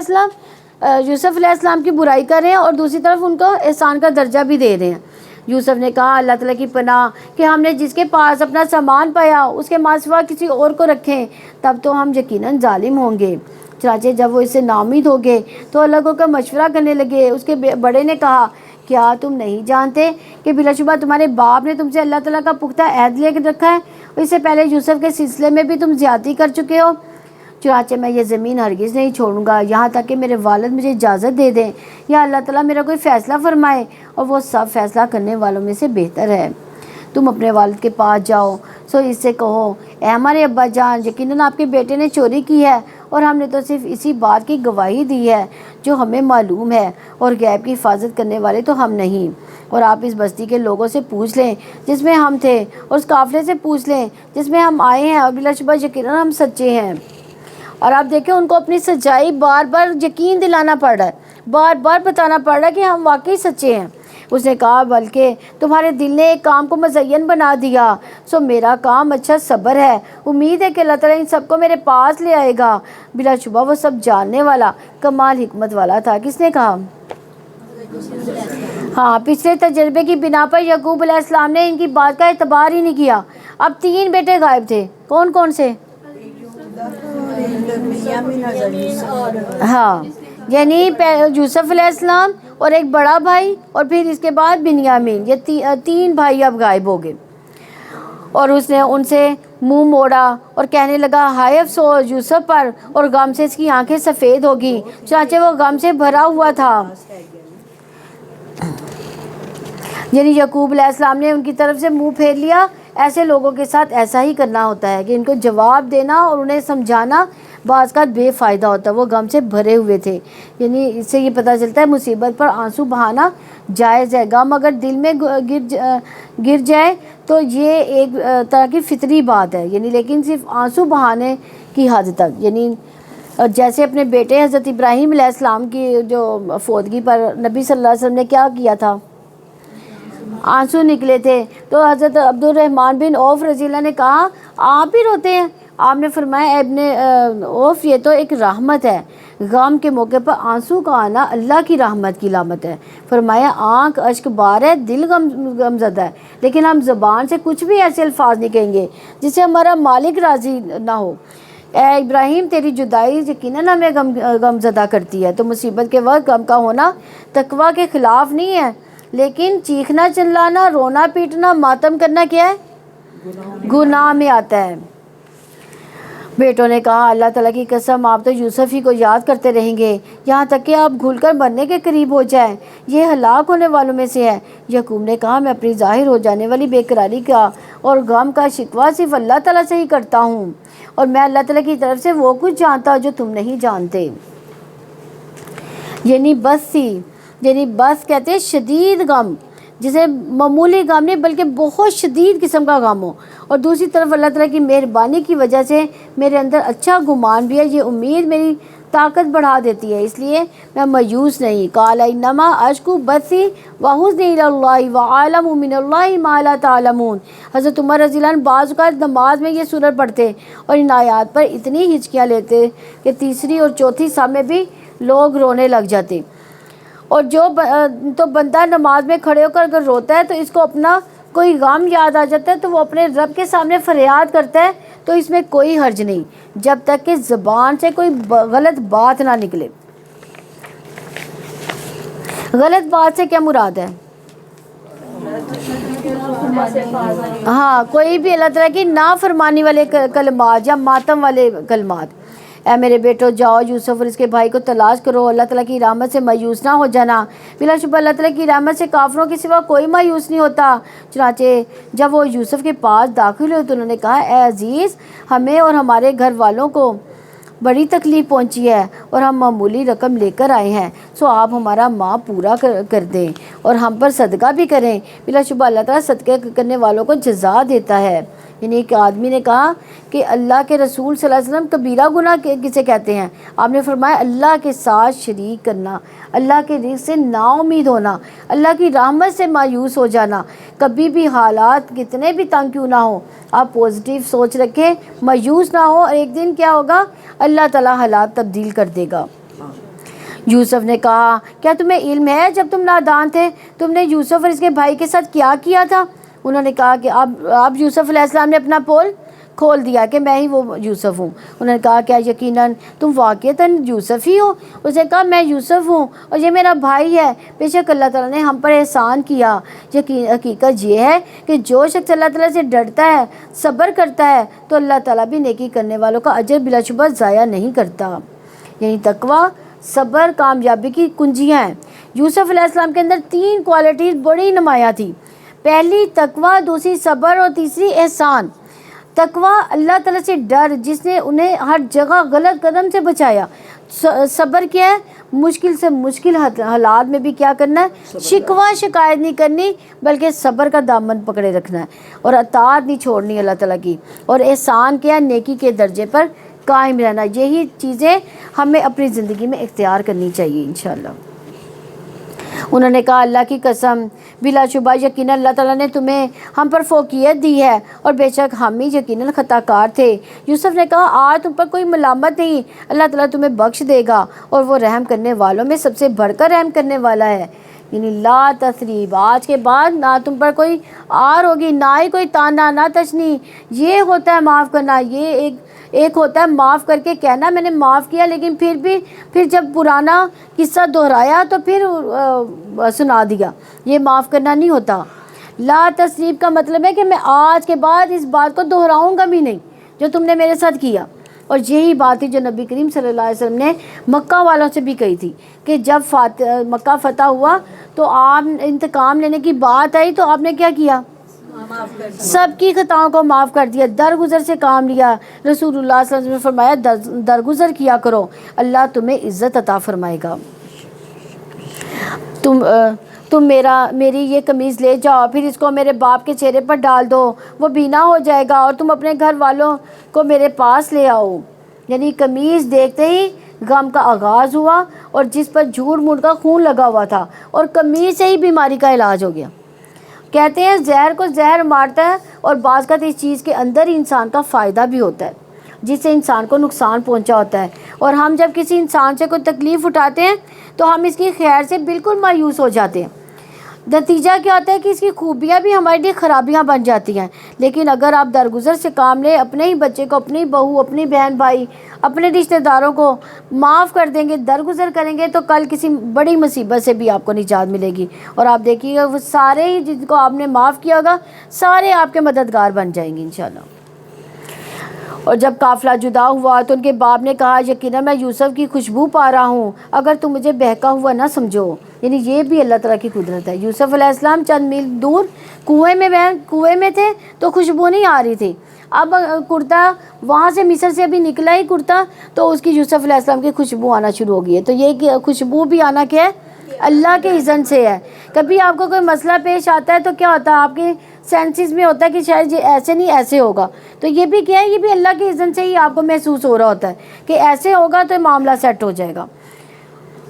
السلام کی برائی کر رہے ہیں, اور دوسری طرف ان کو احسان کا درجہ بھی دے رہے ہیں. یوسف نے کہا, اللہ تعالیٰ کی پناہ کہ ہم نے جس کے پاس اپنا سامان پایا اس کے ماں سوا کسی اور کو رکھیں, تب تو ہم یقیناً ظالم ہوں گے. چنانچہ جب وہ اس سے ناامید ہو گئے تو الگ ہو کر مشورہ کرنے لگے. اس کے بڑے نے کہا, کیا تم نہیں جانتے کہ بلا شبہ تمہارے باپ نے تم سے اللہ تعالیٰ کا پختہ عہد لے کے رکھا ہے, اس سے پہلے یوسف کے سلسلے میں بھی تم زیادتی کر چکے ہو. چنانچہ میں یہ زمین ہرگز نہیں چھوڑوں گا یہاں تک کہ میرے والد مجھے اجازت دے دیں, یا اللہ تعالیٰ میرا کوئی فیصلہ فرمائے, اور وہ سب فیصلہ کرنے والوں میں سے بہتر ہے. تم اپنے والد کے پاس جاؤ, سو اس سے کہو, اے ہمارے ابا جان, یقیناً آپ کے بیٹے نے چوری کی ہے, اور ہم نے تو صرف اسی بات کی گواہی دی ہے جو ہمیں معلوم ہے, اور غیب کی حفاظت کرنے والے تو ہم نہیں. اور آپ اس بستی کے لوگوں سے پوچھ لیں جس میں ہم تھے, اور اس قافلے سے پوچھ لیں جس میں ہم آئے ہیں, اور بلا شبہ یقیناً ہم سچے ہیں. اور آپ دیکھیں ان کو اپنی سچائی بار بار یقین دلانا پڑ رہا ہے, بار بار بتانا پڑ رہا ہے کہ ہم واقعی سچے ہیں. اس نے کہا, بلکہ تمہارے دل نے ایک کام کو مزین بنا دیا, سو میرا کام اچھا صبر ہے. امید ہے کہ اللہ تعالیٰ ان سب کو میرے پاس لے آئے گا. بلا شبہ وہ سب جاننے والا, کمال حکمت والا تھا. کس نے کہا؟ ہاں, پچھلے تجربے کی بنا پر یعقوب علیہ السلام نے ان کی بات کا اعتبار ہی نہیں کیا. اب 3 بیٹے غائب تھے. کون کون سے؟ ہاں, یعنی یوسف علیہ السلام اور ایک بڑا بھائی, اور پھر اس کے بعد بنیامین. یہ 3 بھائی اب غائب ہو گئے. اور اس نے ان سے منہ موڑا اور کہنے لگا, ہائے افسوس یوسف پر, اور غم سے اس کی آنکھیں سفید ہوگی. چنانچہ وہ غم سے بھرا ہوا تھا. یعنی یعقوب علیہ السلام نے ان کی طرف سے منہ پھیر لیا ایسے لوگوں کے ساتھ ایسا ہی کرنا ہوتا ہے کہ ان کو جواب دینا اور انہیں سمجھانا بعض کا بے فائدہ ہوتا ہے۔ وہ غم سے بھرے ہوئے تھے، یعنی اس سے یہ پتہ چلتا ہے مصیبت پر آنسو بہانا جائز ہے۔ غم اگر دل میں گر جائے تو یہ ایک طرح کی فطری بات ہے، یعنی لیکن صرف آنسو بہانے کی حد تک، یعنی جیسے اپنے بیٹے حضرت ابراہیم علیہ السلام کی جو فوتگی پر نبی صلی اللہ علیہ وسلم نے کیا کیا تھا، آنسو نکلے تھے، تو حضرت عبد الرحمن بن عوف رضی اللہ نے کہا آپ بھی روتے ہیں؟ آپ نے فرمایا ابن عوف یہ تو ایک رحمت ہے، غم کے موقع پر آنسو کا آنا اللہ کی رحمت کی علامت ہے۔ فرمایا آنکھ اشک بار ہے، دل غم زدہ ہے، لیکن ہم زبان سے کچھ بھی ایسے الفاظ نہیں کہیں گے جس سے ہمارا مالک راضی نہ ہو۔ اے ابراہیم تیری جدائی یقیناً ہمیں غم زدہ کرتی ہے، تو مصیبت کے وقت غم کا ہونا تقویٰ کے خلاف نہیں ہے، لیکن چیخنا چلانا، رونا پیٹنا، ماتم کرنا کیا ہے؟ گناہ میں آتا ہے۔ بیٹوں نے کہا اللہ تعالیٰ کی قسم آپ تو یوسف ہی کو یاد کرتے رہیں گے یہاں تک کہ آپ گھل کر مرنے کے قریب ہو جائیں، یہ ہلاک ہونے والوں میں سے ہے۔ یعقوب نے کہا میں اپنی ظاہر ہو جانے والی بے قراری کا اور غم کا شکوہ صرف اللہ تعالیٰ سے ہی کرتا ہوں، اور میں اللہ تعالیٰ کی طرف سے وہ کچھ جانتا ہوں جو تم نہیں جانتے۔ یعنی بس تھی، یعنی بس کہتے ہیں شدید غم، جسے معمولی غم نہیں بلکہ بہت شدید قسم کا غم ہو، اور دوسری طرف اللہ تعالیٰ کی مہربانی کی وجہ سے میرے اندر اچھا گمان بھی ہے، یہ امید میری طاقت بڑھا دیتی ہے، اس لیے میں مایوس نہیں۔ قال انما اشکو بثی وحزنی الی اللہ واعلم من اللہ ما لا تعلمون۔ حضرت عمر رضی اللہ عنہ بعض اوقات نماز میں یہ سورت پڑھتے اور ان آیات پر اتنی ہچکیاں لیتے کہ تیسری اور چوتھی صف میں بھی لوگ رونے لگ جاتے، اور تو بندہ نماز میں کھڑے ہو کر اگر روتا ہے تو اس کو اپنا کوئی غم یاد آ جاتا ہے تو وہ اپنے رب کے سامنے فریاد کرتا ہے، تو اس میں کوئی حرج نہیں جب تک کہ زبان سے کوئی غلط بات نہ نکلے۔ غلط بات سے کیا مراد ہے؟ ہاں، کوئی بھی اللہ تعالیٰ کی نافرمانی والے کلمات یا ماتم والے کلمات۔ اے میرے بیٹو جاؤ یوسف اور اس کے بھائی کو تلاش کرو، اللہ تعالیٰ کی رحمت سے مایوس نہ ہو جانا، بلا شبہ اللہ تعالیٰ کی رحمت سے کافروں کے سوا کوئی مایوس نہیں ہوتا۔ چنانچہ جب وہ یوسف کے پاس داخل ہوئے تو انہوں نے کہا اے عزیز، ہمیں اور ہمارے گھر والوں کو بڑی تکلیف پہنچی ہے اور ہم معمولی رقم لے کر آئے ہیں، سو آپ ہمارا ماں پورا کر دیں اور ہم پر صدقہ بھی کریں، بلا شبہ اللہ تعالیٰ صدقے کرنے والوں کو جزا دیتا ہے۔ یعنی ایک آدمی نے کہا کہ اللہ کے رسول صلی اللہ علیہ وسلم کبیرہ گناہ کسے کہتے ہیں؟ آپ نے فرمایا اللہ کے ساتھ شریک کرنا، اللہ کے رزق سے نا امید ہونا، اللہ کی رحمت سے مایوس ہو جانا، کبھی بھی حالات کتنے بھی تنگ کیوں نہ ہو آپ پازیٹیو سوچ رکھیں، مایوس نہ ہو، اور ایک دن کیا ہوگا اللہ تعالیٰ حالات تبدیل کر دے گا۔ یوسف نے کہا کیا تمہیں علم ہے جب تم نادان تھے تم نے یوسف اور اس کے بھائی کے ساتھ کیا کیا تھا؟ انہوں نے کہا کہ اب یوسف علیہ السلام نے اپنا پول کھول دیا کہ میں ہی وہ یوسف ہوں۔ انہوں نے کہا کیا یقیناً تم واقعتاً یوسف ہی ہو؟ اس نے کہا میں یوسف ہوں اور یہ میرا بھائی ہے، بے شک اللہ تعالیٰ نے ہم پر احسان کیا۔ حقیقت یہ ہے کہ جو شخص اللہ تعالیٰ سے ڈرتا ہے، صبر کرتا ہے، تو اللہ تعالیٰ بھی نیکی کرنے والوں کا اجر بلا شبہ ضائع نہیں کرتا۔ یعنی تقویٰ، صبر کامیابی کی کنجیاں ہیں۔ یوسف علیہ السلام کے اندر 3 کوالٹیز بڑی نمایاں تھی، پہلی تقویٰ، دوسری صبر اور تیسری احسان۔ تقویٰ اللہ تعالیٰ سے ڈر جس نے انہیں ہر جگہ غلط قدم سے بچایا۔ صبر کیا ہے؟ مشکل سے مشکل حالات میں بھی کیا کرنا ہے؟ شکوہ شکایت نہیں کرنی بلکہ صبر کا دامن پکڑے رکھنا ہے اور اطاعت نہیں چھوڑنی اللہ تعالیٰ کی۔ اور احسان کیا ہے؟ نیکی کے درجے پر قائم رہنا۔ یہی چیزیں ہمیں اپنی زندگی میں اختیار کرنی چاہیے انشاءاللہ۔ انہوں نے کہا اللہ کی قسم بلا شبہ یقیناً اللہ تعالیٰ نے تمہیں ہم پر فوقیت دی ہے اور بے شک ہم ہی یقیناً خطا کار تھے۔ یوسف نے کہا آج تم پر کوئی ملامت نہیں، اللہ تعالیٰ تمہیں بخش دے گا اور وہ رحم کرنے والوں میں سب سے بڑھ کر رحم کرنے والا ہے۔ یعنی لا تثریب، آج کے بعد نہ تم پر کوئی آر ہوگی، نہ ہی کوئی تانا، نہ تشنی۔ یہ ہوتا ہے معاف کرنا، یہ ایک ہوتا ہے معاف کر کے کہنا میں نے معاف کیا، لیکن پھر جب پرانا قصہ دہرایا تو پھر سنا دیا، یہ معاف کرنا نہیں ہوتا۔ لا تثریب کا مطلب ہے کہ میں آج کے بعد اس بات کو دہراؤں گا بھی نہیں جو تم نے میرے ساتھ کیا۔ اور یہی بات تھی جو نبی کریم صلی اللہ علیہ وسلم نے مکہ والوں سے بھی کہی تھی کہ جب مکہ فتح ہوا تو آپ انتقام لینے کی بات آئی تو آپ نے کیا کیا؟ سب کی خطاؤں کو معاف کر دیا، درگزر سے کام لیا۔ رسول اللہ صلی اللہ علیہ وسلم نے فرمایا درگزر کیا کرو، اللہ تمہیں عزت عطا فرمائے گا۔ تم میری یہ قمیض لے جاؤ، پھر اس کو میرے باپ کے چہرے پر ڈال دو، وہ بینا ہو جائے گا، اور تم اپنے گھر والوں کو میرے پاس لے آؤ۔ یعنی قمیض دیکھتے ہی غم کا آغاز ہوا، اور جس پر جھوٹ موٹ کا خون لگا ہوا تھا، اور قمیض سے ہی بیماری کا علاج ہو گیا۔ کہتے ہیں زہر کو زہر مارتا ہے، اور بعض کا اس چیز کے اندر ہی انسان کا فائدہ بھی ہوتا ہے، جس سے انسان کو نقصان پہنچا ہوتا ہے۔ اور ہم جب کسی انسان سے کوئی تکلیف اٹھاتے ہیں تو ہم اس کی خیر سے بالکل مایوس ہو جاتے ہیں۔ نتیجہ کیا ہوتا ہے کہ اس کی خوبیاں بھی ہمارے لیے خرابیاں بن جاتی ہیں۔ لیکن اگر آپ درگزر سے کام لیں، اپنے ہی بچے کو، اپنی بہو، اپنی بہن بھائی، اپنے رشتہ داروں کو معاف کر دیں گے، درگزر کریں گے، تو کل کسی بڑی مصیبت سے بھی آپ کو نجات ملے گی۔ اور آپ دیکھیے گا وہ سارے ہی جن کو آپ نے معاف کیا ہوگا، سارے آپ کے مددگار بن جائیں گے انشاءاللہ۔ اور جب قافلہ جدا ہوا تو ان کے باپ نے کہا یقیناً میں یوسف کی خوشبو پا رہا ہوں، اگر تم مجھے بہکا ہوا نہ سمجھو۔ یعنی یہ بھی اللہ تعالیٰ کی قدرت ہے۔ یوسف علیہ السلام چند میل دور کنویں میں تھے تو خوشبو نہیں آ رہی تھی، اب کرتا وہاں سے مصر سے ابھی نکلا ہی کرتا تو اس کی یوسف علیہ السلام کی خوشبو آنا شروع ہو گئی ہے۔ تو یہ خوشبو بھی آنا کیا ہے؟ اللہ کے اذن سے ہے۔ کبھی آپ کو کوئی مسئلہ پیش آتا ہے تو کیا ہوتا ہے، آپ کے سینسز میں ہوتا ہے کہ شاید یہ ایسے نہیں ایسے ہوگا، تو یہ بھی کیا ہے، یہ بھی اللہ کے اذن سے ہی آپ کو محسوس ہو رہا ہوتا ہے کہ ایسے ہوگا تو معاملہ سیٹ ہو جائے گا۔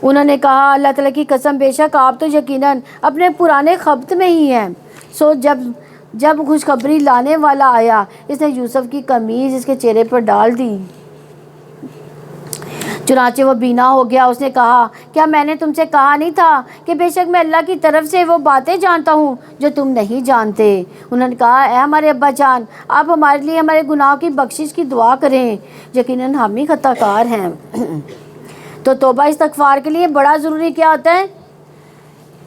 انہوں نے کہا اللہ تعالیٰ کی قسم بے شک آپ تو یقیناً اپنے پرانے خبت میں ہی ہیں۔ سو جب خوشخبری لانے والا آیا، اس نے یوسف کی قمیض اس کے چہرے پر ڈال دی، چنانچہ وہ بینا ہو گیا۔ اس نے کہا کیا میں نے تم سے کہا نہیں تھا کہ بے شک میں اللہ کی طرف سے وہ باتیں جانتا ہوں جو تم نہیں جانتے۔ انہوں نے کہا اے ہمارے ابا جان، آپ ہمارے لیے ہمارے گناہوں کی بخشش کی دعا کریں، یقیناً ہم ہی خطا کار ہیں۔ تو توبہ استغفار کے لیے بڑا ضروری کیا ہوتا ہے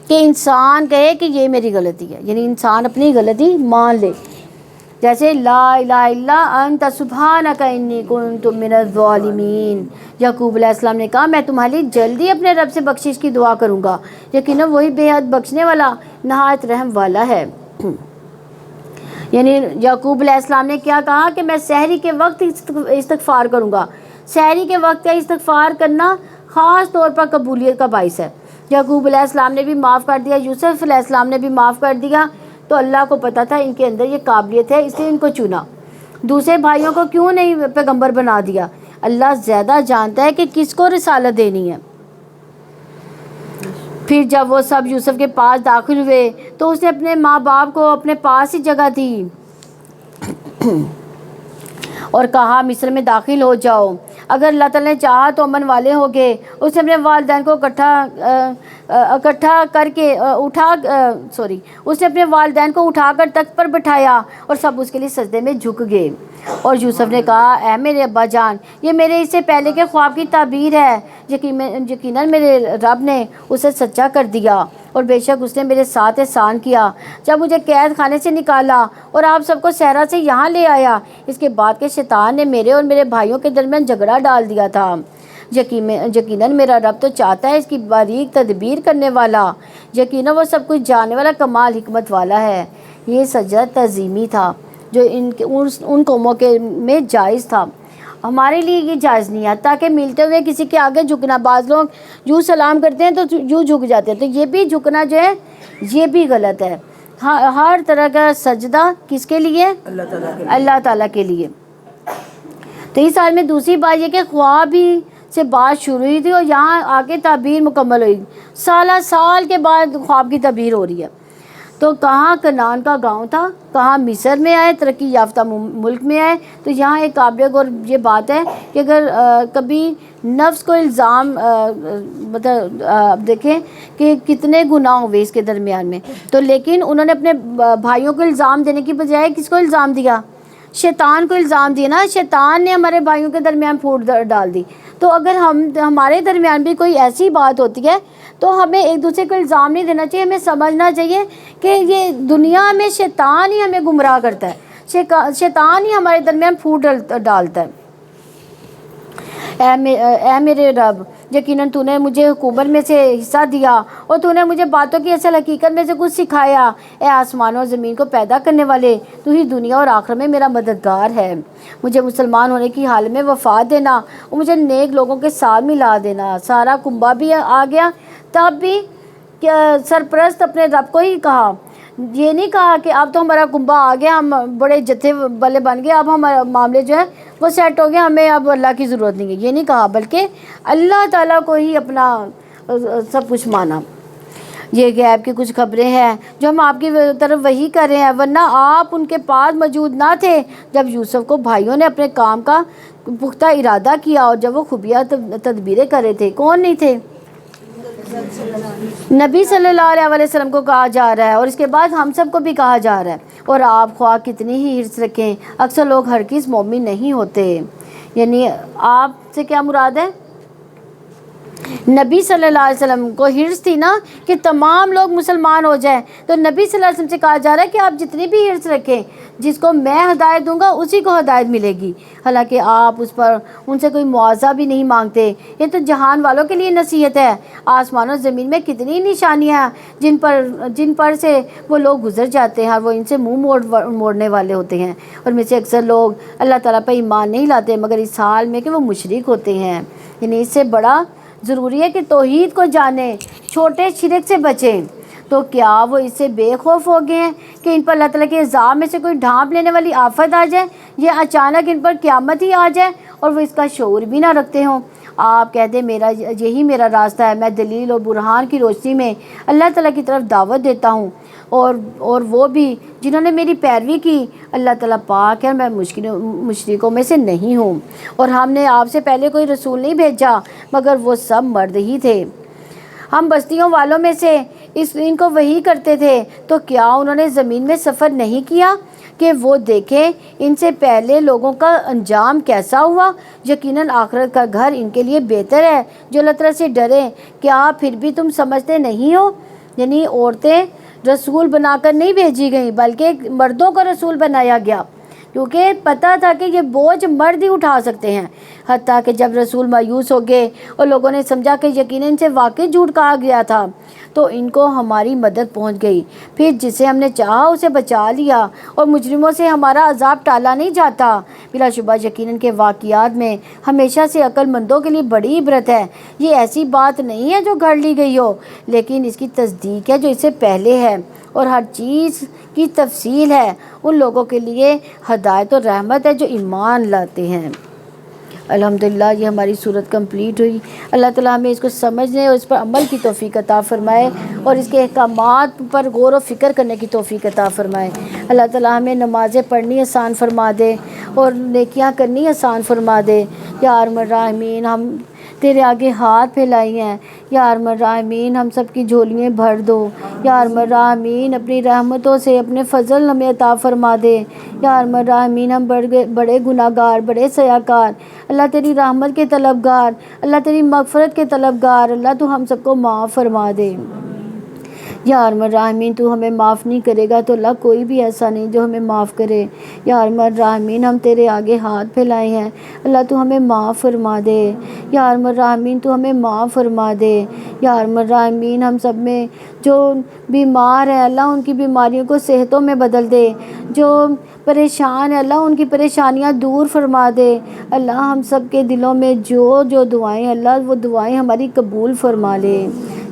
کہ انسان کہے کہ یہ میری غلطی ہے، یعنی انسان اپنی غلطی مان لے، جیسے لا الہ الا انت سبحانک انی کنت من الظالمین۔ یعقوب علیہ السلام نے کہا میں تمہارے لیے جلدی اپنے رب سے بخشش کی دعا کروں گا، یقیناً وہی بے حد بخشنے والا نہایت رحم والا ہے۔ یعنی یعقوب علیہ السلام نے کیا کہا کہ میں سحری کے وقت استغفار کروں گا۔ سحری کے وقت کا استغفار کرنا خاص طور پر قبولیت کا باعث ہے۔ یعقوب علیہ السلام نے بھی معاف کر دیا، یوسف علیہ السلام نے بھی معاف کر دیا، تو اللہ کو پتہ تھا ان کے اندر یہ قابلیت ہے، اس لیے ان کو چنا۔ دوسرے بھائیوں کو کیوں نہیں پیغمبر بنا دیا؟ اللہ زیادہ جانتا ہے کہ کس کو رسالت دینی ہے۔ پھر جب وہ سب یوسف کے پاس داخل ہوئے تو اس نے اپنے ماں باپ کو اپنے پاس ہی جگہ دی اور کہا مصر میں داخل ہو جاؤ، اگر اللہ تعالیٰ نے چاہا تو امن والے ہو گئے۔ اس نے اپنے والدین کو اس نے اپنے والدین کو اٹھا کر تخت پر بٹھایا اور سب اس کے لیے سجدے میں جھک گئے۔ اور یوسف نے کہا اے میرے ابا جان، یہ میرے اس سے پہلے کے خواب کی تعبیر ہے، یقیناً میرے رب نے اسے سچا کر دیا، اور بے شک اس نے میرے ساتھ احسان کیا جب مجھے قید خانے سے نکالا اور آپ سب کو صحرا سے یہاں لے آیا۔ اس کے بعد کہ شیطان نے میرے اور میرے بھائیوں کے درمیان جھگڑا ڈال دیا تھا۔ یقیناً میرا رب تو چاہتا ہے اس کی باریک تدبیر کرنے والا، یقیناً وہ سب کچھ جاننے والا کمال حکمت والا ہے۔ یہ سجدہ تعظیمی تھا جو ان قوموں کے میں جائز تھا، ہمارے لیے یہ جائز نہیں ہے۔ تاکہ ملتے ہوئے کسی کے آگے جھکنا، بعض لوگ یوں سلام کرتے ہیں تو یوں جھک جاتے ہیں، تو یہ بھی جھکنا جو ہے یہ بھی غلط ہے۔ ہر طرح کا سجدہ کس کے لیے؟ اللہ تعالیٰ کے لیے۔ تو اس حال میں دوسری بات یہ کہ خواب ہی سے بات شروع ہوئی تھی اور یہاں آ کے تعبیر مکمل ہوئی، سال کے بعد خواب کی تعبیر ہو رہی ہے۔ تو کہاں کنعان کا گاؤں تھا، کہاں مصر میں آئے، ترقی یافتہ ملک میں آئے۔ تو یہاں ایک قابل غور یہ بات ہے کہ اگر کبھی نفس کو الزام دیکھیں کہ کتنے گناہ ہوئے اس کے درمیان میں، تو لیکن انہوں نے اپنے بھائیوں کو الزام دینے کی بجائے کس کو الزام دیا؟ شیطان کو الزام دیا نا، شیطان نے ہمارے بھائیوں کے درمیان پھوٹ ڈال دی۔ تو اگر ہمارے درمیان بھی کوئی ایسی بات ہوتی ہے تو ہمیں ایک دوسرے کو الزام نہیں دینا چاہیے، ہمیں سمجھنا چاہیے کہ یہ دنیا میں شیطان ہی ہمیں گمراہ کرتا ہے، شیطان ہی ہمارے درمیان پھوٹ ڈالتا ہے۔ اے میرے رب، یقیناً تو نے مجھے حکومت میں سے حصہ دیا اور تو نے مجھے باتوں کی اصل حقیقت میں سے کچھ سکھایا۔ اے آسمانوں اور زمین کو پیدا کرنے والے، تو ہی دنیا اور آخرت میں میرا مددگار ہے۔ مجھے مسلمان ہونے کی حال میں وفات دینا اور مجھے نیک لوگوں کے ساتھ ملا دینا۔ سارا کنبہ بھی آ گیا، تب بھی سرپرست اپنے رب کو ہی کہا، یہ نہیں کہا کہ اب تو ہمارا کنبہ آ گیا، ہم بڑے جتھے والے بن گئے، اب ہمارا معاملے جو ہے وہ سیٹ ہو گیا، ہمیں اب اللہ کی ضرورت نہیں ہے، یہ نہیں کہا، بلکہ اللہ تعالیٰ کو ہی اپنا سب کچھ مانا۔ یہ غیب کی کچھ خبریں ہیں جو ہم آپ کی طرف وحی کر رہے ہیں، ورنہ آپ ان کے پاس موجود نہ تھے جب یوسف کو بھائیوں نے اپنے کام کا پختہ ارادہ کیا اور جب وہ خفیہ تدبیریں کر رہے تھے۔ کون نہیں تھے؟ نبی صلی اللہ علیہ وسلم کو کہا جا رہا ہے، اور اس کے بعد ہم سب کو بھی کہا جا رہا ہے۔ اور آپ خواہ کتنی ہی حرص رکھیں، اکثر لوگ ہرگز مومن نہیں ہوتے۔ یعنی آپ سے کیا مراد ہے؟ نبی صلی اللہ علیہ وسلم کو حرص تھی نا کہ تمام لوگ مسلمان ہو جائیں، تو نبی صلی اللہ علیہ وسلم سے کہا جا رہا ہے کہ آپ جتنی بھی حرص رکھیں، جس کو میں ہدایت دوں گا اسی کو ہدایت ملے گی، حالانکہ آپ اس پر ان سے کوئی معاوضہ بھی نہیں مانگتے۔ یہ تو جہان والوں کے لیے نصیحت ہے۔ آسمان و زمین میں کتنی نشانیاں جن پر سے وہ لوگ گزر جاتے ہیں اور وہ ان سے منہ موڑنے والے ہوتے ہیں، اور میں سے اکثر لوگ اللہ تعالیٰ پر ایمان نہیں لاتے مگر اس حال میں کہ وہ مشرک ہوتے ہیں۔ یعنی اس سے بڑا ضروری ہے کہ توحید کو جانیں، چھوٹے شرک سے بچیں۔ تو کیا وہ اس سے بے خوف ہو گئے ہیں کہ ان پر اللہ تعالیٰ کے عذاب میں سے کوئی ڈھانپ لینے والی آفت آ جائے، یا اچانک ان پر قیامت ہی آ جائے اور وہ اس کا شعور بھی نہ رکھتے ہوں؟ آپ کہتے ہیں یہی میرا راستہ ہے، میں دلیل اور برہان کی روشنی میں اللہ تعالیٰ کی طرف دعوت دیتا ہوں، اور وہ بھی جنہوں نے میری پیروی کی، اللہ تعالیٰ پاک ہے، میں مشرکوں میں سے نہیں ہوں، اور ہم نے آپ سے پہلے کوئی رسول نہیں بھیجا مگر وہ سب مرد ہی تھے۔ ہم بستیوں والوں میں سے ان کو وحی کرتے تھے، تو کیا انہوں نے زمین میں سفر نہیں کیا کہ وہ دیکھیں ان سے پہلے لوگوں کا انجام کیسا ہوا؟ یقیناً آخرت کا گھر ان کے لیے بہتر ہے جو اللہ تعالیٰ سے ڈرے۔ کیا پھر بھی تم سمجھتے نہیں ہو؟ یعنی عورتیں رسول بنا کر نہیں بھیجی گئیں بلکہ مردوں کو رسول بنایا گیا، کیونکہ پتہ تھا کہ یہ بوجھ مرد ہی اٹھا سکتے ہیں۔ حتیٰ کہ جب رسول مایوس ہو گئے اور لوگوں نے سمجھا کہ یقیناً ان سے واقعی جھوٹ کہا گیا تھا، تو ان کو ہماری مدد پہنچ گئی، پھر جسے ہم نے چاہا اسے بچا لیا، اور مجرموں سے ہمارا عذاب ٹالا نہیں جاتا۔ بلا شبہ یقیناً کے واقعات میں ہمیشہ سے عقل مندوں کے لیے بڑی عبرت ہے۔ یہ ایسی بات نہیں ہے جو گھڑ لی گئی ہو، لیکن اس کی تصدیق ہے جو اس سے پہلے ہے، اور ہر چیز کی تفصیل ہے۔ ان لوگوں کے لیے ہدایت اور رحمت ہے جو ایمان لاتے ہیں۔ الحمدللہ یہ ہماری صورت کمپلیٹ ہوئی۔ اللہ تعالیٰ ہمیں اس کو سمجھنے اور اس پر عمل کی توفیق عطا فرمائے، اور اس کے احکامات پر غور و فکر کرنے کی توفیق عطا فرمائے۔ اللہ تعالیٰ ہمیں نمازیں پڑھنی آسان فرما دے اور نیکیاں کرنی آسان فرما دے۔ یا ارحم الراحمین، ہم تیرے آگے ہاتھ پھیلائی ہیں، یا ارحم الراحمین ہم سب کی جھولیاں بھر دو۔ یا ارحم الراحمین اپنی رحمتوں سے اپنے فضل ہمیں عطا فرما دے۔ یا ارحم الراحمین ہم بڑے گناہ گار، بڑے سیاکار، اللہ تیری رحمت کے طلبگار، اللہ تیری مغفرت کے طلبگار، اللہ تو ہم سب کو معاف فرما دے۔ یا ارحم الراحمین تو ہمیں معاف نہیں کرے گا تو اللہ کوئی بھی ایسا نہیں جو ہمیں معاف کرے۔ یا ارحم الراحمین ہم تیرے آگے ہاتھ پھیلائے ہیں، اللہ تو ہمیں معاف فرما دے۔ یا ارحم الراحمین تو ہمیں معاف فرما دے۔ یا ارحم الراحمین ہم سب میں جو بیمار ہیں اللہ ان کی بیماریوں کو صحتوں میں بدل دے، جو پریشان ہے اللہ ان کی پریشانیاں دور فرما دے۔ اللہ ہم سب کے دلوں میں جو دعائیں اللہ وہ دعائیں ہماری قبول فرما لے۔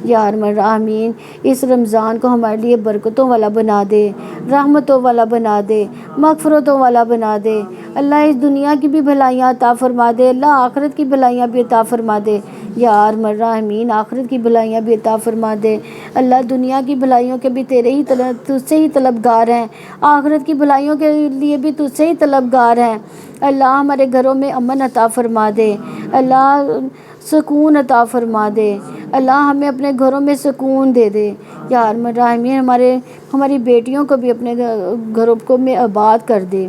یا ارحم الراحمین اس رمضان کو ہمارے لیے برکتوں والا بنا دے، رحمتوں والا بنا دے، مغفرتوں والا بنا دے۔ اللہ اس دنیا کی بھی بھلائیاں عطا فرما دے، اللہ آخرت کی بھلائیاں بھی عطا فرما دے۔ یا ارحم الراحمین آخرت کی بھلائیاں بھی عطا فرما دے۔ اللہ دنیا کی بھلائیوں کے بھی تجھ سے ہی طلبگار ہیں، آخرت کی بھلائیوں کے لیے بھی تجھ سے ہی طلبگار ہیں۔ اللہ ہمارے گھروں میں امن عطا فرما دے، اللہ سکون عطا فرما دے، اللہ ہمیں اپنے گھروں میں سکون دے دے۔ یا ارحم الراحمین ہماری بیٹیوں کو بھی اپنے گھروں کو میں آباد کر دے۔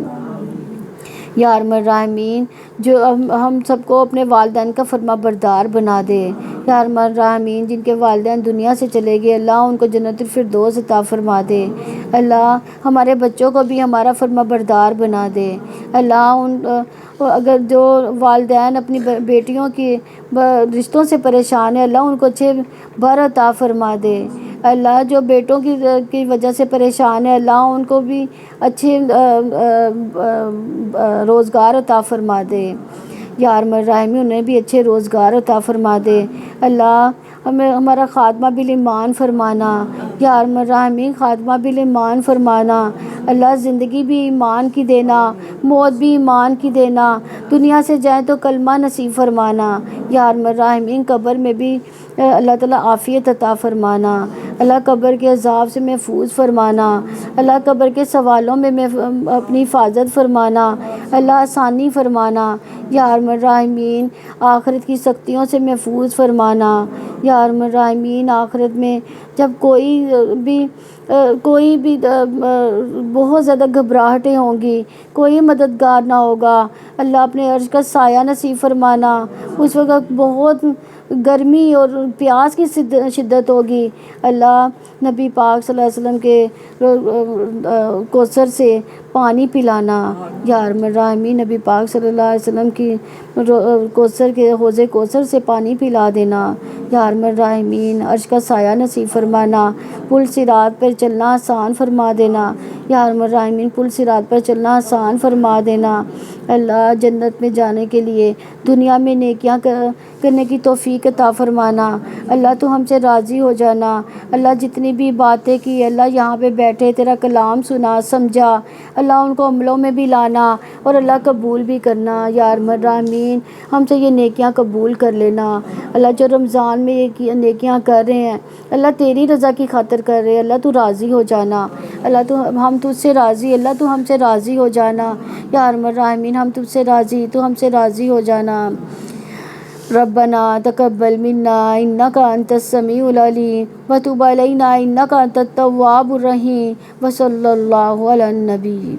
یا ارحم الراحمین جو ہم سب کو اپنے والدین کا فرما بردار بنا دے۔ یا ارحم الراحمین جن کے والدین دنیا سے چلے گئے اللہ ان کو جنت الفردوس عطا فرما دے۔ اللہ ہمارے بچوں کو بھی ہمارا فرما بردار بنا دے۔ اللہ اگر جو والدین اپنی بیٹیوں کی رشتوں سے پریشان ہیں اللہ ان کو اچھے بر عطا فرما دے۔ اللہ جو بیٹوں کی وجہ سے پریشان ہے اللہ ان کو بھی اچھے روزگار عطا فرما دے۔ یا ارحم الراحمین انہیں بھی اچھے روزگار عطا فرما دے۔ اللہ ہمیں ہمارا خاتمہ بالایمان فرمانا۔ یا ارحم الراحمین خاتمہ بالایمان فرمانا۔ اللہ زندگی بھی ایمان کی دینا، موت بھی ایمان کی دینا، دنیا سے جائیں تو کلمہ نصیب فرمانا۔ یا ارحم الراحمین قبر میں بھی اللہ تعالیٰ عافیت عطا فرمانا۔ اللہ قبر کے عذاب سے محفوظ فرمانا۔ اللہ قبر کے سوالوں میں اپنی حفاظت فرمانا۔ اللہ آسانی فرمانا۔ یا ارحم الراحمین آخرت کی سختیوں سے محفوظ فرمانا۔ یا ارحم الراحمین آخرت میں جب کوئی بھی بہت زیادہ گھبراہٹیں ہوں گی، کوئی مددگار نہ ہوگا، اللہ اپنے عرش کا سایہ نصیب فرمانا۔ اس وقت بہت گرمی اور پیاس کی شدت ہوگی، اللہ نبی پاک صلی اللہ علیہ وسلم کے کوثر سے پانی پلانا۔ یا ارحم الراحمین نبی پاک صلی اللہ علیہ وسلم کی کوثر کے حوض کوثر سے پانی پلا دینا۔ یا ارحم الراحمین عرش کا سایہ نصیب فرمانا۔ پل صراط پر چلنا آسان فرما دینا۔ یا ارحم الراحمین پل صراط پر چلنا آسان فرما دینا۔ اللہ جنت میں جانے کے لیے دنیا میں نیکیاں کرنے کی توفیق عطا فرمانا۔ اللہ تو ہم سے راضی ہو جانا۔ اللہ جتنی بھی باتیں کی اللہ یہاں پہ بیٹھے تیرا کلام سنا سمجھا، اللہ ان کو عملوں میں بھی لانا اور اللہ قبول بھی کرنا۔ یا ارحم الراحمین ہم سے یہ نیکیاں قبول کر لینا۔ اللہ جو رمضان میں یہ نیکیاں کر رہے ہیں اللہ تیری رضا کی خاطر کر رہے ہیں، اللہ تو راضی ہو جانا۔ اللہ تو ہم تجھ سے راضی، اللہ تو ہم سے راضی ہو جانا۔ یا ارحم الراحمین ہم تجھ سے راضی، تو ہم سے راضی ہو جانا۔ ربنا تقبل منا انک انت السمیع العلیم وتب علینا انک انت التواب الرحیم وصلی اللہ علی النبی۔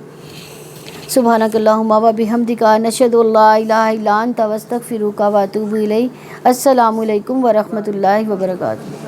سبحانک اللہم و بحمدک نشہد ان لا الہ الا انت نستغفرک و نتوب الیک۔ السلام علیکم ورحمۃ اللہ وبرکاتہ۔